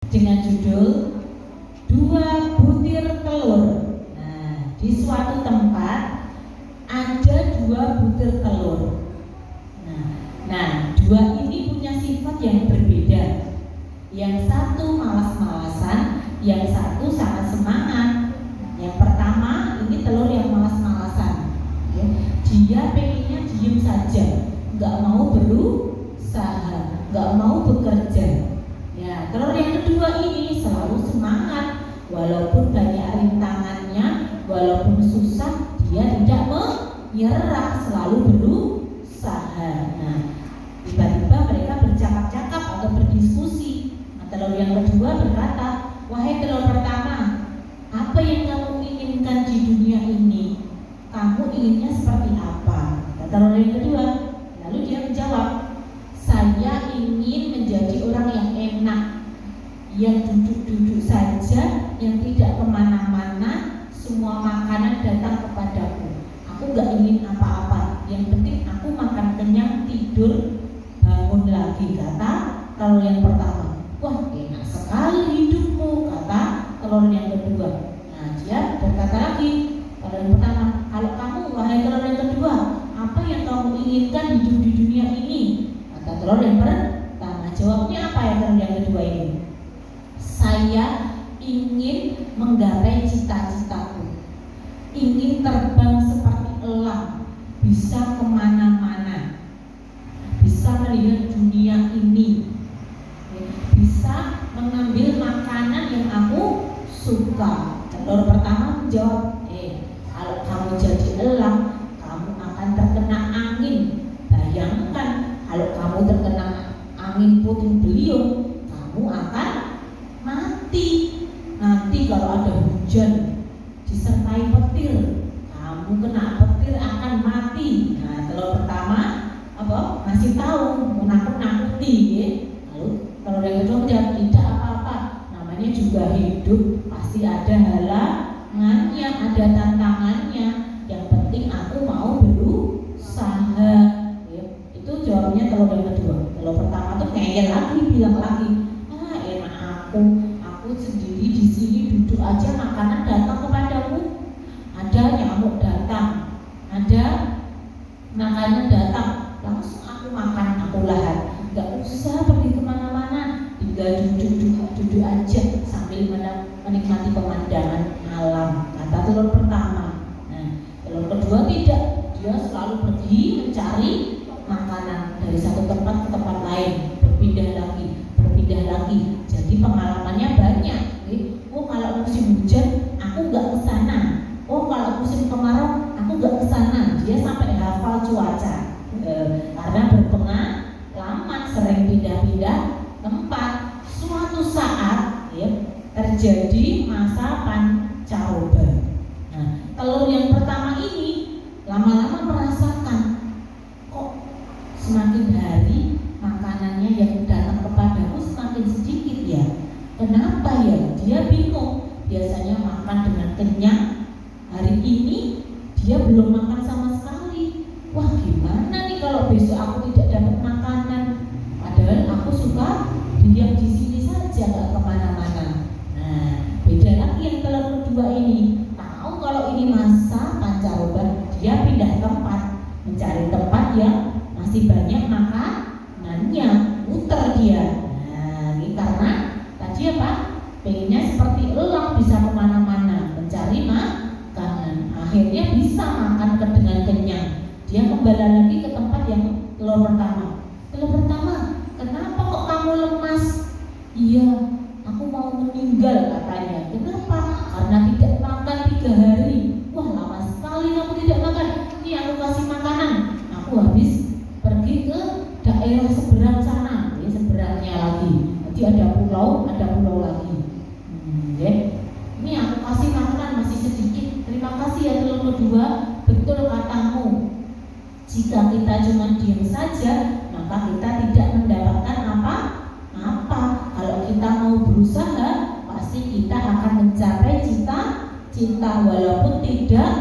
dengan judul Dua Butir Telur. Nah, di suatu tempat ada 2 butir telur. Nah, 2 ini punya sifat yang berbeda. Yang satu malas-malasan, yang satu sangat semangat. Yang pertama ini telur yang malas-malasan. Dia pengennya diem saja, nggak mau berusaha, nggak mau bekerja. Ya, telur yang kedua ini selalu semangat, walaupun banyak rintangannya, walaupun susah, dia tidak menyerah, selalu berusaha. Nah, tiba-tiba mereka bercakap-cakap atau berdiskusi. Nah, telur yang kedua berkata, "Wahai telur pertama, apa yang kamu inginkan di dunia ini? Kamu inginnya seperti apa?" Kata telur yang kedua. Lalu dia menjawab, "Saya ingin menjadi orang yang enak, yang duduk-duduk saja, yang tidak kemana-mana, semua makanan datang kepadaku. Aku gak ingin apa-apa, yang penting aku makan kenyang, tidur, bangun lagi," kata telur yang pertama. "Wah, enak sekali hidupmu," kata telur yang kedua. Nah, dia berkata lagi, telur yang pertama, "Kalau kamu, wahai telur yang kedua, apa yang kamu inginkan hidup di dunia ini?" Kata telur yang pertama. Jawabnya apa ya telur yang kedua ini? "Saya ingin menggapai cita-citaku, ingin terbang seperti elang, bisa kemana-mana, bisa melihat dunia ini, bisa mengambil makanan yang aku suka." Telur pertama menjawab, "Kalau kamu jadi elang, kamu akan terkena angin. Bayangkan kalau kamu terkena angin puting beliung, kamu akan mati. Nanti kalau ada hujan disertai petir, kamu kena petir akan mati." Nah, telur pertama ngasih tahu, menakut-nakuti, ya. Lalu telur yang kedua menjawab, "Tidak apa-apa, namanya juga hidup, pasti ada halangannya, ada tantangannya. Yang penting aku mau berusaha." Ya, itu jawabannya telur yang kedua. Telur pertama tuh ngeyel lagi, bilang lagi, "Enak aku sendiri di sini duduk aja, makanan datang kepadamu, ada nyamuk datang, ada makanan datang, langsung aku makan, aku lahap, nggak usah pergi kemana-mana, tinggal duduk aja sambil menikmati pemandangan alam," kata telur pertama. Nah, telur kedua tidak, dia selalu pergi mencari makanan dari satu tempat ke tempat lain, berpindah lagi. Jadi pengalamannya banyak. Oh, kalau musim hujan aku nggak ke sana. Oh, kalau musim kemarau aku nggak ke sana. Dia sampai hafal cuaca karena berpengalaman, sering pindah-pindah tempat. Suatu saat terjadi masa pancaroba. Nah, telur yang pertama ini lama-lama merasakan, kok semakin hari makanannya yang datang kepadaku semakin sedikit ya. Kenapa ya? Dia bingung. Biasanya makan dengan kenyang, hari ini dia belum makan sama sekali. Wah, gimana nih kalau besok aku tidak dapat makanan? Padahal aku suka diam di sini saja, gak kemana-mana. Nah, beda lagi yang telur kedua ini. Tahu kalau ini masa pancaroba, dia pindah tempat, mencari tempat yang masih banyak makanannya, muter dia. Nah, ini karena tadi pengennya seperti elang, bisa kemana-mana mencari makanan. Akhirnya bisa makan dengan kenyang. Dia kembali lagi ke tempat yang telur pertama. Telur pertama, "Kenapa kok kamu lemas?" "Iya, aku mau meninggal," katanya. "Kenapa?" "Karena tidak makan 3 hari." "Wah, lama sekali kamu tidak makan. Ini aku kasih makanan. Aku habis pergi ke daerah seberang sana." Ini seberangnya lagi. Nanti ada pulau lagi. "Ini aku kasih makanan, masih sedikit. Terima kasih ya telur kedua. Betul katamu. Jika kita cuma diam saja, maka kita tidak mendapatkan apa-apa. Kalau kita mau berusaha, pasti kita akan mencapai cita-cita, walaupun tidak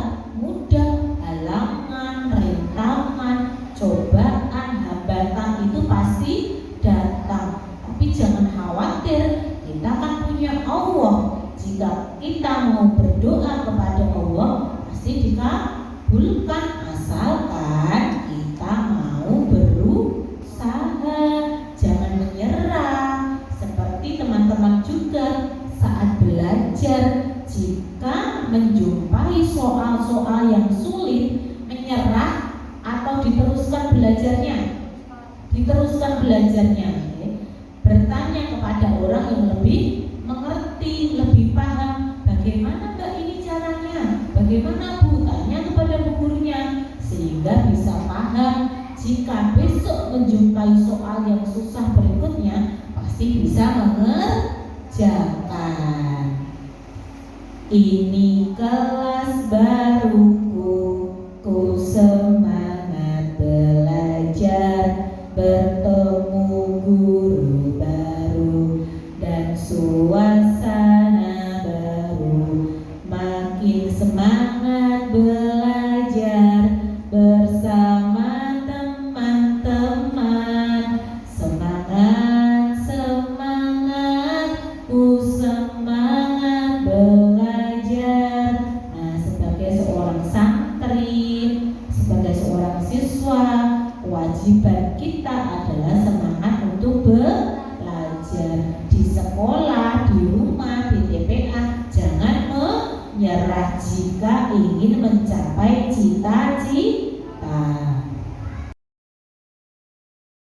mudah. Halangan, rintangan, cobaan, hambatan itu pasti datang. Tapi jangan khawatir, Kita kan punya Allah. Jika kita mau berdoa kepada Allah pasti dikabulkan, asalkan kita mau berusaha, jangan menyerah. Seperti teman-teman juga saat belajar, jika menjumpai soal-soal yang sulit, menyerah atau diteruskan belajarnya? Diteruskan belajarnya, ya. Bertanya kepada orang yang lebih mengerti, lebih paham. Bagaimana Mbak ini caranya? Bagaimana Bu? Tanya kepada bu gurunya sehingga bisa paham. Jika besok menjumpai soal yang susah berikutnya, pasti bisa mengerjakan. Ini kelas baruku, ku semangat belajar, bertemu guru baru dan suasana baru, makin semangat belajar bersama teman-teman. Semangat, semangat, ku semangat belajar. Nah, sebagai seorang santri, sebagai seorang siswa, kewajiban kita adalah semangat untuk belajar di sekolah, di rumah, di TPA. Jangan menyerah jika ingin mencapai cita-cita.